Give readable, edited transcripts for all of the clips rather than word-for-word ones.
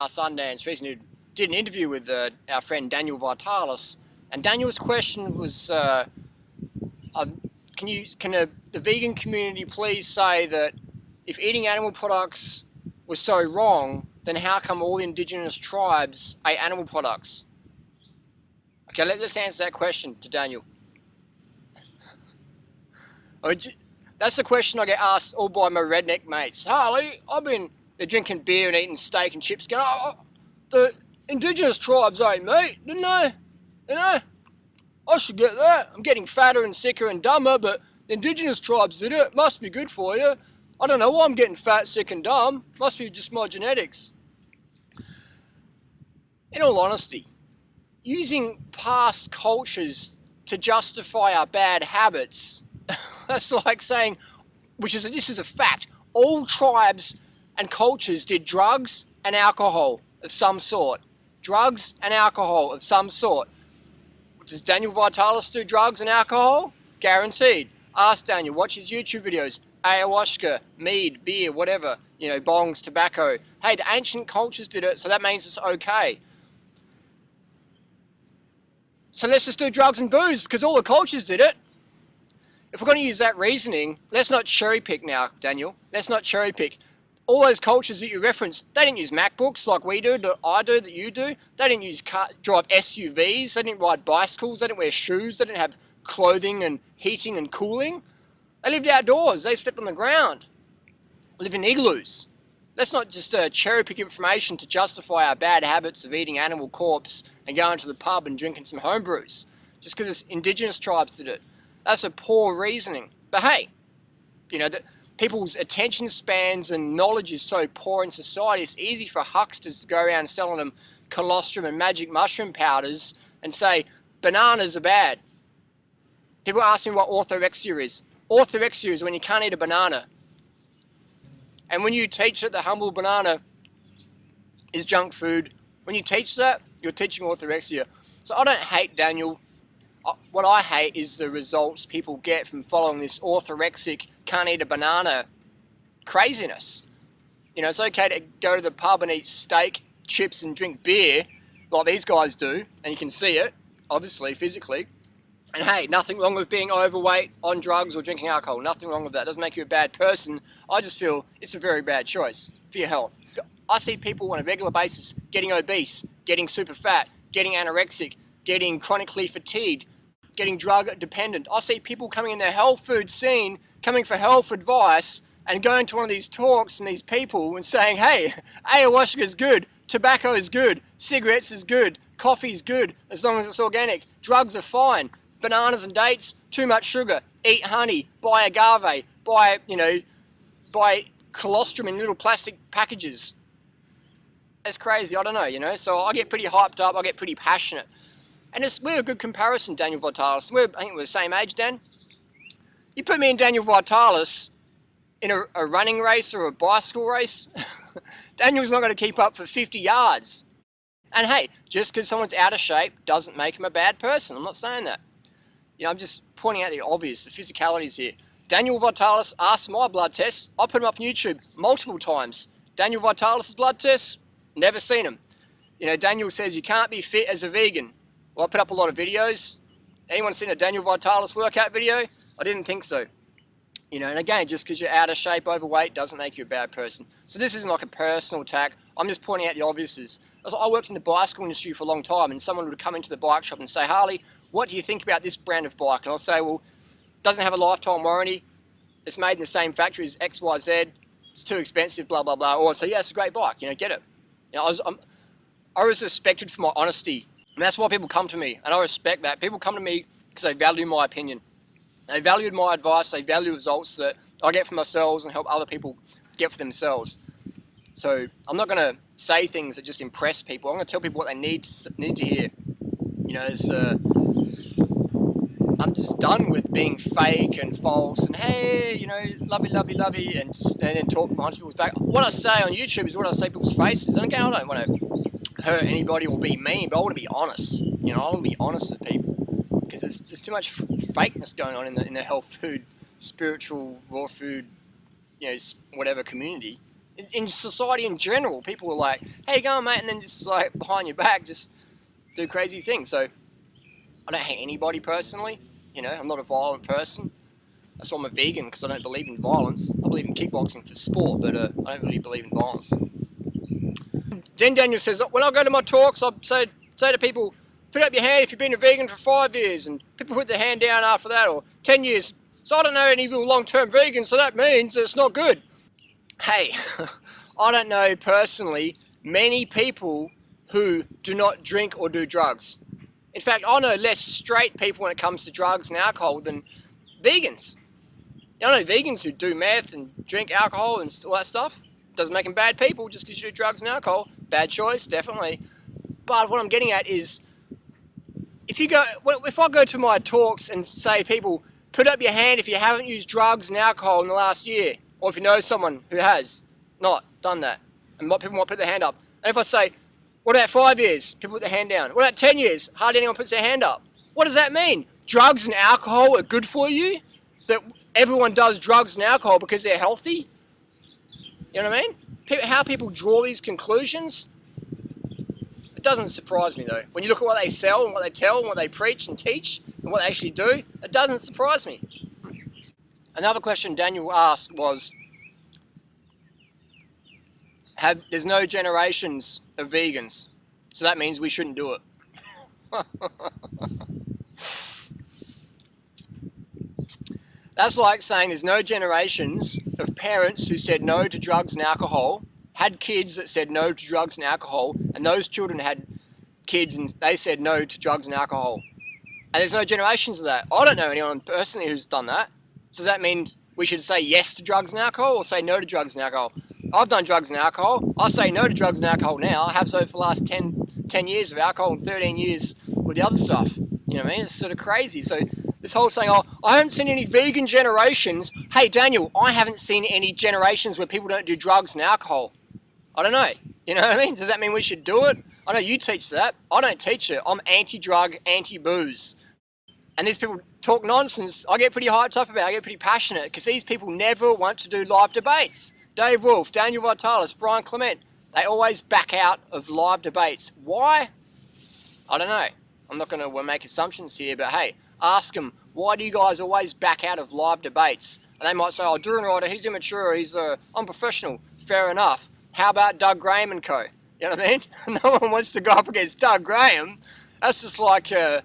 Sundance recently did an interview with our friend Daniel Vitalis, and Daniel's question was, can the vegan community please say that if eating animal products was so wrong, then how come all the indigenous tribes ate animal products? Okay, let's answer that question to Daniel. That's the question I get asked all by my redneck mates. Harley, they're drinking beer and eating steak and chips going, oh, the indigenous tribes ate meat, didn't they? You know, I should get that. I'm getting fatter and sicker and dumber, but the indigenous tribes did it. Must be good for you. I don't know why I'm getting fat, sick and dumb. Must be just my genetics. In all honesty, using past cultures to justify our bad habits, that's like saying, this is a fact, all tribes and cultures did drugs and alcohol of some sort. Drugs and alcohol of some sort. Does Daniel Vitalis do drugs and alcohol? Guaranteed. Ask Daniel, watch his YouTube videos. Ayahuasca, mead, beer, whatever. You know, bongs, tobacco. Hey, the ancient cultures did it, so that means it's okay. So let's just do drugs and booze, because all the cultures did it. If we're going to use that reasoning, let's not cherry pick now, Daniel. Let's not cherry pick. All those cultures that you reference, they didn't use MacBooks like we do, that I do, that you do. They didn't drive SUVs. They didn't ride bicycles. They didn't wear shoes. They didn't have clothing and heating and cooling. They lived outdoors. They slept on the ground. Lived in igloos. Let's not just cherry pick information to justify our bad habits of eating animal corpse and going to the pub and drinking some homebrews. Just because it's indigenous tribes did it. That's a poor reasoning. But hey, you know, people's attention spans and knowledge is so poor in society, it's easy for hucksters to go around selling them colostrum and magic mushroom powders and say, bananas are bad. People ask me what orthorexia is. Orthorexia is when you can't eat a banana. And when you teach that the humble banana is junk food, when you teach that, you're teaching orthorexia. So I don't hate Daniel. What I hate is the results people get from following this orthorexic, can't eat a banana craziness. You know, it's okay to go to the pub and eat steak, chips and drink beer like these guys do, and you can see it, obviously, physically. And hey, nothing wrong with being overweight, on drugs or drinking alcohol. Nothing wrong with that. It doesn't make you a bad person. I just feel it's a very bad choice for your health. I see people on a regular basis getting obese, getting super fat, getting anorexic, getting chronically fatigued, getting drug dependent. I see people coming in the health food scene, coming for health advice, and going to one of these talks from these people and saying, hey, ayahuasca is good, tobacco is good, cigarettes is good, coffee is good, as long as it's organic, drugs are fine, bananas and dates, too much sugar, eat honey, buy agave, buy colostrum in little plastic packages. It's crazy, I don't know, you know, so I get pretty hyped up, I get pretty passionate. And we're a good comparison, Daniel Vitalis. I think we're the same age, Dan. You put me and Daniel Vitalis in a running race or a bicycle race, Daniel's not going to keep up for 50 yards. And hey, just because someone's out of shape doesn't make him a bad person. I'm not saying that. You know, I'm just pointing out the obvious, the physicalities here. Daniel Vitalis asked my blood tests. I put them up on YouTube multiple times. Daniel Vitalis' blood tests, never seen them. You know, Daniel says you can't be fit as a vegan. Well, I put up a lot of videos. Anyone seen a Daniel Vitalis workout video? I didn't think so. You know, and again, just because you're out of shape, overweight, doesn't make you a bad person. So this isn't like a personal attack. I'm just pointing out the obviouses. I worked in the bicycle industry for a long time, and someone would come into the bike shop and say, Harley, what do you think about this brand of bike? And I'll say, well, it doesn't have a lifetime warranty. It's made in the same factory as XYZ. It's too expensive, blah, blah, blah. Or I'd say, yeah, it's a great bike, you know, get it. You know, I was respected for my honesty. And that's why people come to me, and I respect that. People come to me because they value my opinion. They valued my advice, they value results that I get for myself and help other people get for themselves. So I'm not going to say things that just impress people. I'm going to tell people what they need to hear. You know, I'm just done with being fake and false and hey, you know, lovey, and then talk behind people's back. What I say on YouTube is what I say to people's faces. And again, I don't want to hurt anybody or be mean, but I want to be honest. You know, I want to be honest with people because there's just too much fakeness going on in the health food, spiritual, raw food, you know, whatever community. In society in general, people are like, "How you going, mate?" And then just like behind your back, just do crazy things. So I don't hate anybody personally. You know, I'm not a violent person. That's why I'm a vegan, because I don't believe in violence. I believe in kickboxing for sport, but I don't really believe in violence. Then Daniel says, when I go to my talks, I say to people, put up your hand if you've been a vegan for 5 years, and people put their hand down after that, or 10 years. So I don't know any real long-term vegans, so that means it's not good. Hey, I don't know personally many people who do not drink or do drugs. In fact, I know less straight people when it comes to drugs and alcohol than vegans. I know vegans who do meth and drink alcohol and all that stuff. Doesn't make them bad people just because you do drugs and alcohol. Bad choice, definitely. But what I'm getting at is, if I go to my talks and say, people, put up your hand if you haven't used drugs and alcohol in the last year, or if you know someone who has not done that, and people might put their hand up. And if I say, what about 5 years? People put their hand down. What about 10 years? Hardly anyone puts their hand up. What does that mean? Drugs and alcohol are good for you? That everyone does drugs and alcohol because they're healthy? You know what I mean? How people draw these conclusions, it doesn't surprise me though. When you look at what they sell and what they tell and what they preach and teach and what they actually do, it doesn't surprise me. Another question Daniel asked was, there's no generations of vegans, so that means we shouldn't do it. That's like saying there's no generations of parents who said no to drugs and alcohol, had kids that said no to drugs and alcohol, and those children had kids and they said no to drugs and alcohol. And there's no generations of that. I don't know anyone personally who's done that. So does that mean we should say yes to drugs and alcohol or say no to drugs and alcohol? I've done drugs and alcohol. I say no to drugs and alcohol now. I have so for the last 10 years of alcohol and 13 years with the other stuff. You know what I mean? It's sort of crazy. So this whole saying, oh, I haven't seen any vegan generations. Hey, Daniel, I haven't seen any generations where people don't do drugs and alcohol. I don't know. You know what I mean? Does that mean we should do it? I know you teach that. I don't teach it. I'm anti-drug, anti-booze. And these people talk nonsense. I get pretty hyped up about it. I get pretty passionate because these people never want to do live debates. Dave Wolf, Daniel Vitalis, Brian Clement, they always back out of live debates. Why? I don't know. I'm not going to make assumptions here, but hey, ask them, why do you guys always back out of live debates? And they might say, oh, Durianrider, he's immature, he's unprofessional. Fair enough. How about Doug Graham and co? You know what I mean? No one wants to go up against Doug Graham. That's just like, you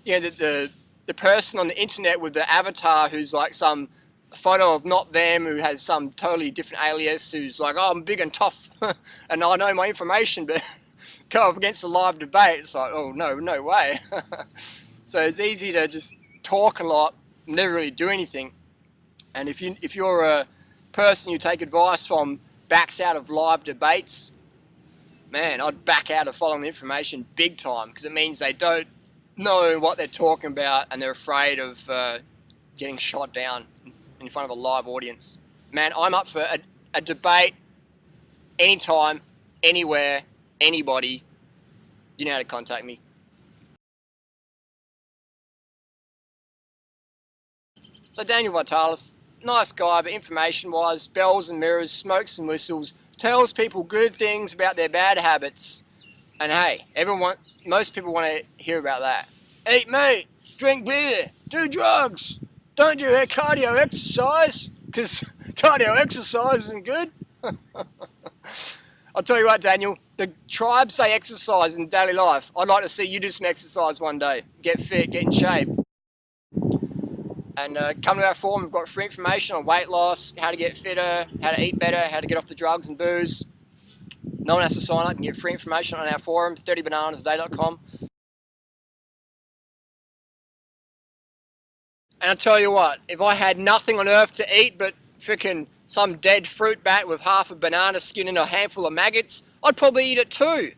know, the person on the internet with the avatar who's like some photo of not them, who has some totally different alias, who's like, oh, I'm big and tough and I know my information, but go up against a live debate, it's like, oh, no way. So it's easy to just talk a lot, never really do anything. And if you're a person you take advice from backs out of live debates, man, I'd back out of following the information big time, because it means they don't know what they're talking about and they're afraid of getting shot down in front of a live audience. Man, I'm up for a debate anytime, anywhere, anybody. You know how to contact me. So Daniel Vitalis, nice guy, but information-wise, bells and mirrors, smokes and whistles, tells people good things about their bad habits. And hey, most people want to hear about that. Eat meat, drink beer, do drugs, don't do cardio exercise, because cardio exercise isn't good. I'll tell you what, Daniel, the tribes they exercise in daily life, I'd like to see you do some exercise one day. Get fit, get in shape. And come to our forum, we've got free information on weight loss, how to get fitter, how to eat better, how to get off the drugs and booze. No one has to sign up and get free information on our forum, 30bananasday.com. And I'll tell you what, if I had nothing on earth to eat but frickin' some dead fruit bat with half a banana skin and a handful of maggots, I'd probably eat it too.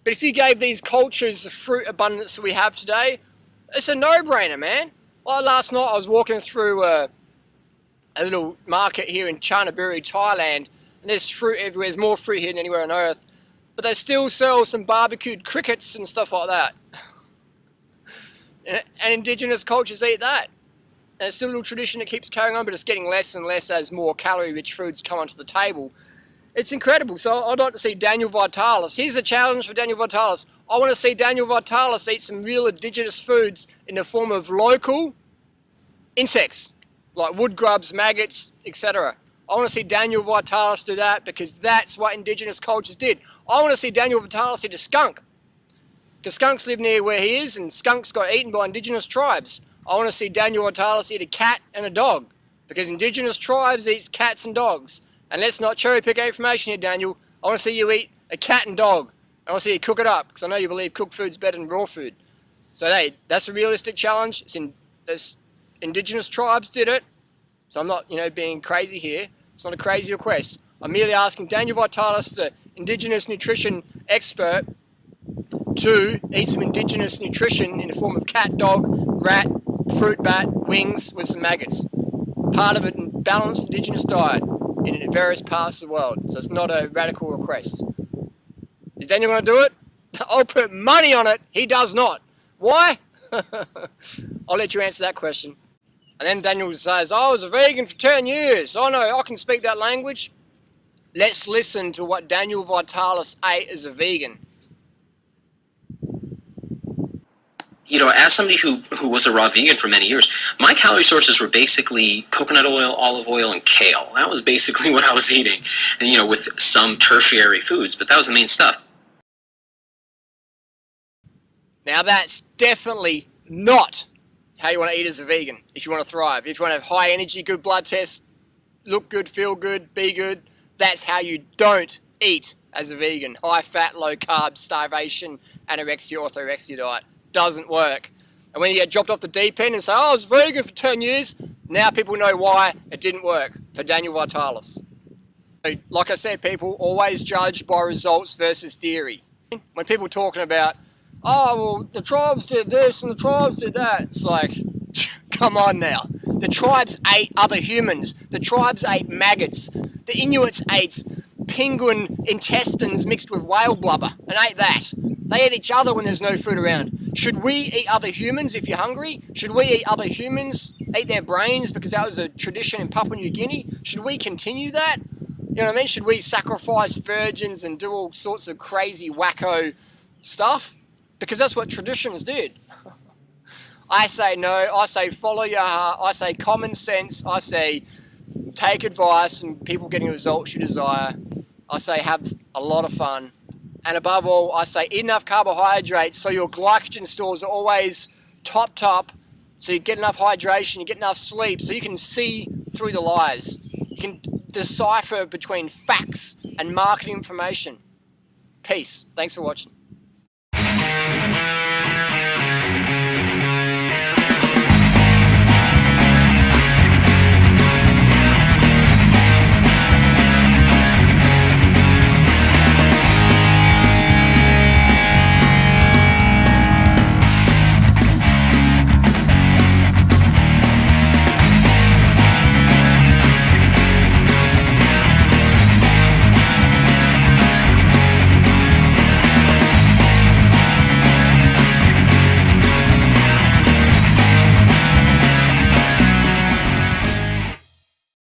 But if you gave these cultures the fruit abundance that we have today, it's a no-brainer, man. Well, last night I was walking through a little market here in Chanaburi, Thailand, and there's fruit everywhere. There's more fruit here than anywhere on earth. But they still sell some barbecued crickets and stuff like that. And indigenous cultures eat that. And it's still a little tradition that keeps carrying on, but it's getting less and less as more calorie-rich foods come onto the table. It's incredible. So I'd like to see Daniel Vitalis. Here's a challenge for Daniel Vitalis. I want to see Daniel Vitalis eat some real indigenous foods in the form of local insects, like wood grubs, maggots, etc. I want to see Daniel Vitalis do that because that's what indigenous cultures did. I want to see Daniel Vitalis eat a skunk, because skunks live near where he is and skunks got eaten by indigenous tribes. I want to see Daniel Vitalis eat a cat and a dog, because indigenous tribes eat cats and dogs. And let's not cherry pick information here, Daniel. I want to see you eat a cat and dog. I want to see you cook it up, because I know you believe cooked food's better than raw food. So hey, that's a realistic challenge. Indigenous tribes did it. So I'm not, being crazy here. It's not a crazy request. I'm merely asking Daniel Vitalis, the indigenous nutrition expert, to eat some indigenous nutrition in the form of cat, dog, rat, fruit bat, wings with some maggots. Part of it in balanced indigenous diet in various parts of the world. So it's not a radical request. Is Daniel going to do it? I'll put money on it. He does not. Why? I'll let you answer that question. And then Daniel says, I was a vegan for 10 years. I know, I can speak that language. Let's listen to what Daniel Vitalis ate as a vegan. As somebody who was a raw vegan for many years, my calorie sources were basically coconut oil, olive oil, and kale. That was basically what I was eating, and, with some tertiary foods, but that was the main stuff. Now that's definitely not how you want to eat as a vegan if you want to thrive. If you want to have high energy, good blood tests, look good, feel good, be good, that's how you don't eat as a vegan. High fat, low carb, starvation, anorexia, orthorexia diet. Doesn't work. And when you get dropped off the deep end and say, I was vegan for 10 years, now people know why it didn't work for Daniel Vitalis. So, like I said, people always judge by results versus theory. When people are talking about, oh, well, the tribes did this and the tribes did that, it's like, come on now. The tribes ate other humans. The tribes ate maggots. The Inuits ate penguin intestines mixed with whale blubber and ate that. They eat each other when there's no food around. Should we eat other humans if you're hungry? Should we eat other humans, eat their brains because that was a tradition in Papua New Guinea? Should we continue that? You know what I mean? Should we sacrifice virgins and do all sorts of crazy wacko stuff? Because that's what traditions did. I say no, I say follow your heart, I say common sense, I say take advice and people getting the results you desire. I say have a lot of fun. And above all, I say eat enough carbohydrates so your glycogen stores are always topped up, so you get enough hydration, you get enough sleep, so you can see through the lies. You can decipher between facts and marketing information. Peace. Thanks for watching.